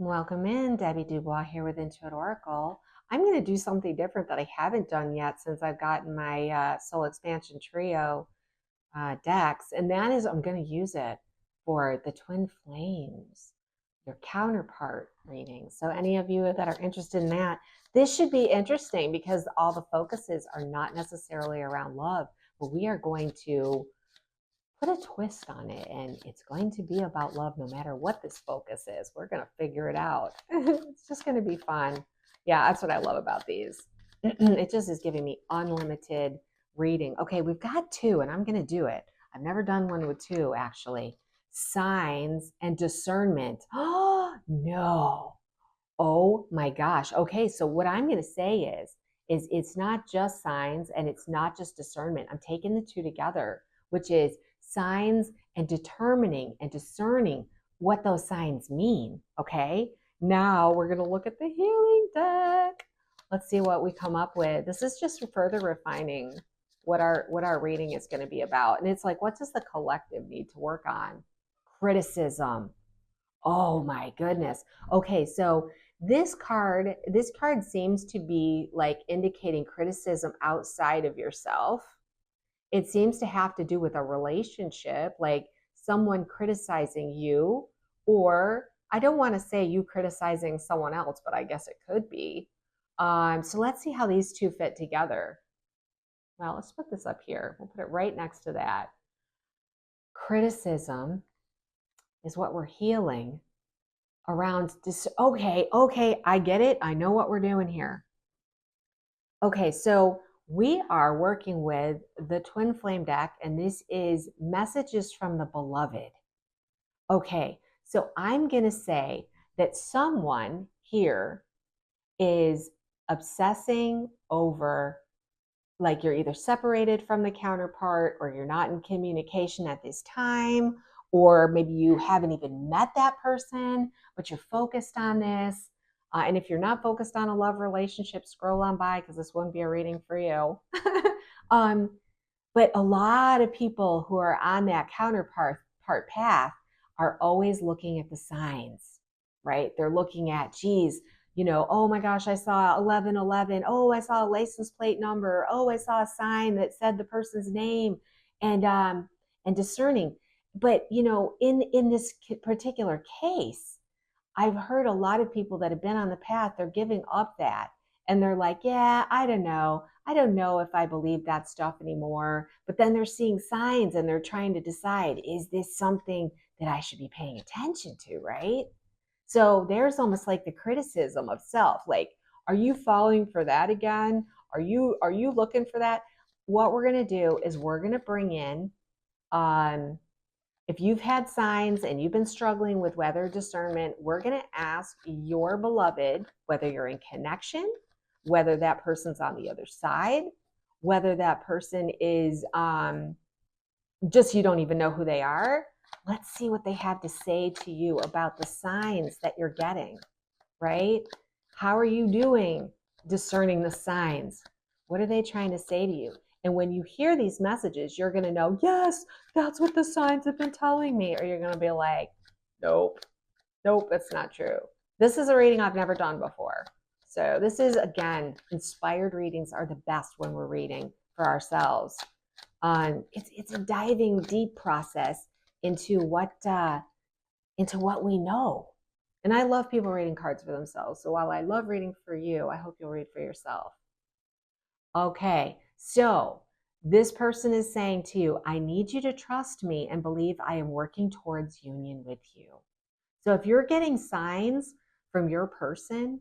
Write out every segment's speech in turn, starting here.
Welcome in, Debbie Dubois here with Intuit Oracle. I'm going to do something different that I haven't done yet since I've gotten my Soul Expansion Trio decks, and that is I'm going to use it for the Twin Flames, your counterpart reading. So any of you that are interested in that, this should be interesting because all the focuses are not necessarily around love, but we are going to put a twist on it, and it's going to be about love no matter what this focus is. We're going to figure it out. It's just going to be fun. Yeah, that's what I love about these. It just is giving me unlimited reading. Okay, we've got two, and I'm going to do it. I've never done one with two, actually. Signs and discernment. Oh, no. Oh my gosh. Okay, so what I'm going to say is it's not just signs and it's not just discernment. I'm taking the two together, which is signs and determining and discerning what those signs mean. Okay, now we're going to look at the healing deck. Let's see what we come up with. This is just further refining what our reading is going to be about. And it's like, what does the collective need to work on? Criticism. Oh my goodness. Okay, so this card seems to be like indicating criticism outside of yourself. It seems to have to do with a relationship, like someone criticizing you, or I don't want to say you criticizing someone else, but I guess it could be. So let's see how these two fit together. Well, let's put this up here. We'll put it right next to that. Criticism is what we're healing around this. Okay, I get it. I know what we're doing here. Okay, so we are working with the Twin Flame deck, and this is messages from the beloved. Okay, so I'm going to say that someone here is obsessing over, like, you're either separated from the counterpart or you're not in communication at this time, or maybe you haven't even met that person, but you're focused on this. And if you're not focused on a love relationship, scroll on by because this wouldn't be a reading for you. But a lot of people who are on that counterpart path are always looking at the signs, right? They're looking at, geez, oh my gosh, I saw 1111. Oh, I saw a license plate number. Oh, I saw a sign that said the person's name, and discerning. But in this particular case, I've heard a lot of people that have been on the path, they're giving up that. And they're like, yeah, I don't know. I don't know if I believe that stuff anymore. But then they're seeing signs and they're trying to decide, is this something that I should be paying attention to, right? So there's almost like the criticism of self. Like, are you falling for that again? Are you looking for that? What we're going to do is we're going to bring in if you've had signs and you've been struggling with weather discernment, we're going to ask your beloved whether you're in connection, whether that person's on the other side, whether that person is just you don't even know who they are. Let's see what they have to say to you about the signs that you're getting, right? How are you doing discerning the signs? What are they trying to say to you? And when you hear these messages, you're going to know, yes, that's what the signs have been telling me. Or you're going to be like, nope, that's not true. This is a reading I've never done before. So this is, again, inspired readings are the best when we're reading for ourselves. It's a diving deep process into what we know. And I love people reading cards for themselves. So while I love reading for you, I hope you'll read for yourself. Okay, so this person is saying to you, I need you to trust me and believe I am working towards union with you. So if you're getting signs from your person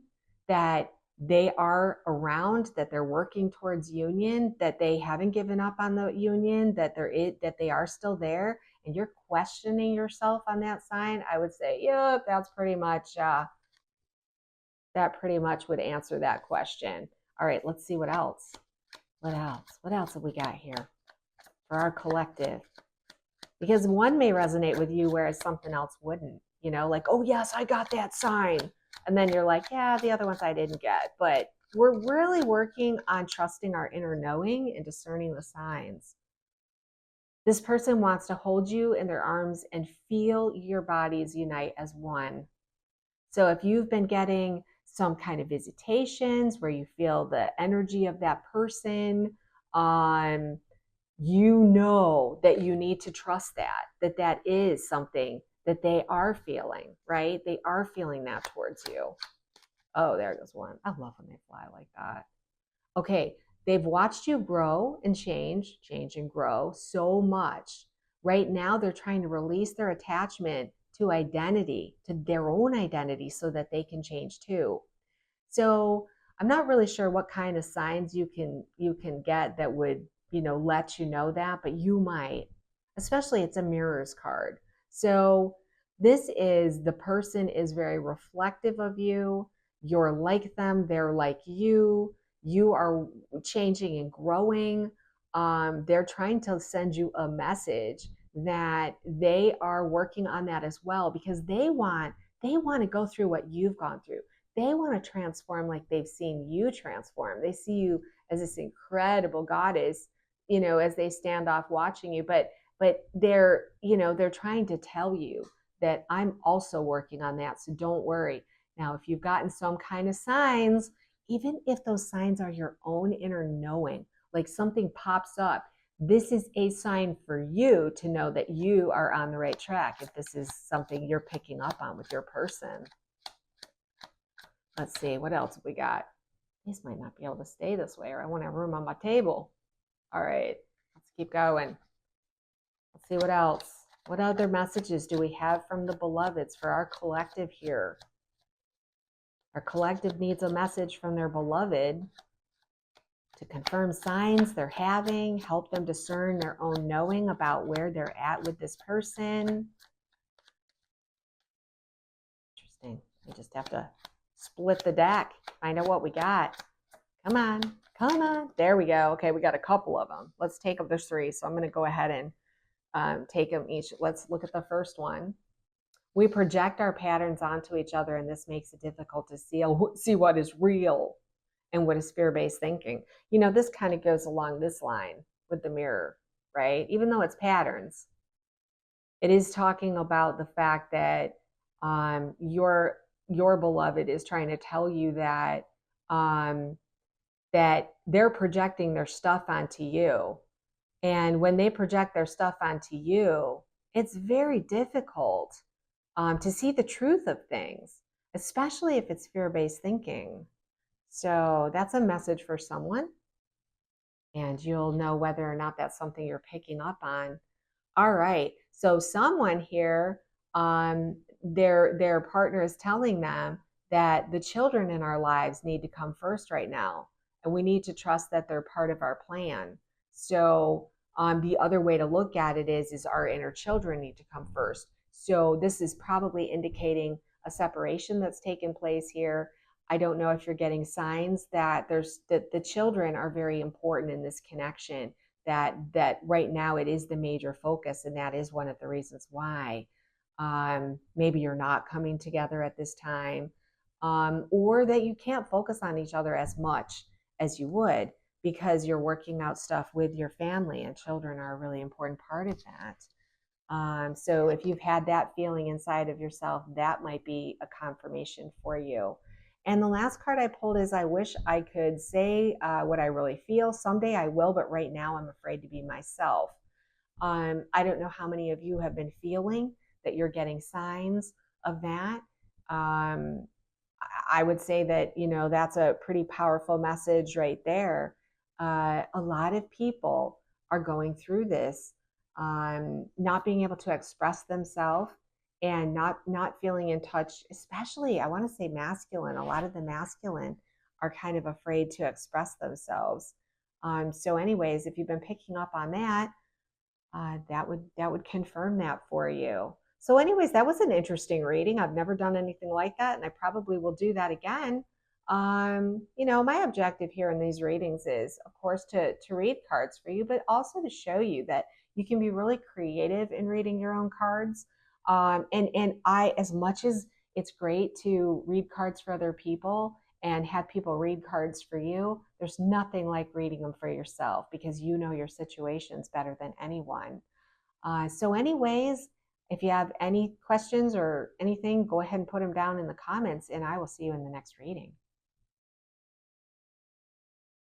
that they are around, that they're working towards union, that they haven't given up on the union, that they are still there, and you're questioning yourself on that sign, I would say, yeah, that's pretty much that pretty much would answer that question. All right, let's see what else. What else have we got here for our collective? Because one may resonate with you, whereas something else wouldn't. Like, oh yes, I got that sign. And then you're like, yeah, the other ones I didn't get. But we're really working on trusting our inner knowing and discerning the signs. This person wants to hold you in their arms and feel your bodies unite as one. So if you've been getting some kind of visitations where you feel the energy of that person, you know that you need to trust that is something that they are feeling, right? They are feeling that towards you. Oh, there goes one. I love when they fly like that. Okay, they've watched you grow and change and grow so much. Right now, they're trying to release their attachment to identity, to their own identity, so that they can change too. So I'm not really sure what kind of signs you can get that would, let you know that, but you might. Especially it's a mirrors card. So this is the person is very reflective of you. You're like them, they're like you. You are changing and growing. They're trying to send you a message that they are working on that as well, because they want to go through what you've gone through. They want to transform like they've seen you transform. They see you as this incredible goddess, as they stand off watching you. But they're trying to tell you that I'm also working on that. So don't worry. Now, if you've gotten some kind of signs, even if those signs are your own inner knowing, like something pops up, this is a sign for you to know that you are on the right track if this is something you're picking up on with your person. Let's see, what else have we got? These might not be able to stay this way, or I won't have room on my table. All right, let's keep going. Let's see what else. What other messages do we have from the beloveds for our collective here? Our collective needs a message from their beloved to confirm signs they're having, help them discern their own knowing about where they're at with this person. Interesting. We just have to split the deck, find out what we got. Come on, come on. There we go. Okay, we got a couple of them. Let's take them. There's three, so I'm going to go ahead and take them each. Let's look at the first one. We project our patterns onto each other, and this makes it difficult to see what is real and what is fear-based thinking. This kind of goes along this line with the mirror, right? Even though it's patterns, it is talking about the fact that your beloved is trying to tell you that that they're projecting their stuff onto you. And when they project their stuff onto you, it's very difficult to see the truth of things, especially if it's fear-based thinking. So that's a message for someone, and you'll know whether or not that's something you're picking up on. All right, so someone here, their partner is telling them that the children in our lives need to come first right now, and we need to trust that they're part of our plan. So the other way to look at it is our inner children need to come first. So this is probably indicating a separation that's taken place here. I don't know if you're getting signs that the children are very important in this connection, that right now it is the major focus, and that is one of the reasons why maybe you're not coming together at this time, or that you can't focus on each other as much as you would, because you're working out stuff with your family, and children are a really important part of that. So if you've had that feeling inside of yourself, that might be a confirmation for you. And the last card I pulled is, I wish I could say what I really feel. Someday I will, but right now I'm afraid to be myself. I don't know how many of you have been feeling that you're getting signs of that. I would say that, that's a pretty powerful message right there. A lot of people are going through this, not being able to express themselves, and not feeling in touch, especially, I want to say masculine. A lot of the masculine are kind of afraid to express themselves. So anyways, if you've been picking up on that, that would confirm that for you. So anyways, that was an interesting reading. I've never done anything like that, and I probably will do that again. My objective here in these readings is, of course, to read cards for you, but also to show you that you can be really creative in reading your own cards. And I, as much as it's great to read cards for other people and have people read cards for you, there's nothing like reading them for yourself, because you know your situations better than anyone. So anyways, If you have any questions or anything, go ahead and put them down in the comments, and I will see you in the next reading.